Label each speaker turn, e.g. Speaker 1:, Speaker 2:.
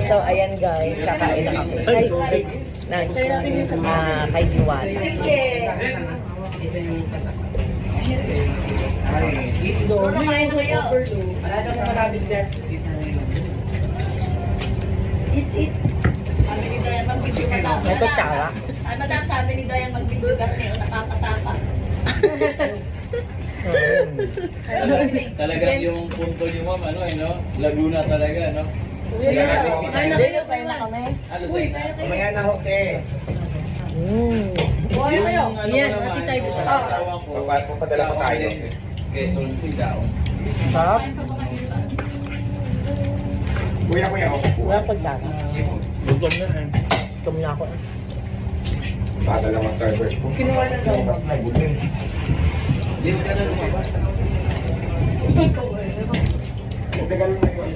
Speaker 1: So, ayan guys, kakain na kami. Kay Diwat.
Speaker 2: Kumakain na kayo.
Speaker 3: Wala na mo malapit dyan.
Speaker 2: Eat. Sabi ni Dayan mag-video ka na.
Speaker 1: May kutsara.
Speaker 2: Ay, madam, sabi ni Dayan mag-video ka na. Nakapatapa.
Speaker 4: Talaga yung punto niyo ma'am, ano, no? Laguna talaga, no?
Speaker 2: Ay, nakikita na kami.
Speaker 4: Ano sa ina?
Speaker 3: Mamaya na hote.
Speaker 2: Buhay kayo.
Speaker 4: Ano naman, yung asawa ko,
Speaker 3: Papadala pa tayo.
Speaker 4: Quezon, Cubao.
Speaker 1: Sarap.
Speaker 3: Kuya,
Speaker 1: Wala kutsara. Gutom na eh. Gutom na ako eh.
Speaker 3: Padala mga server. Kinuha na daw. Mas nagutin.
Speaker 4: Hindi mo ka na lumabas.
Speaker 3: Tagal mo yun.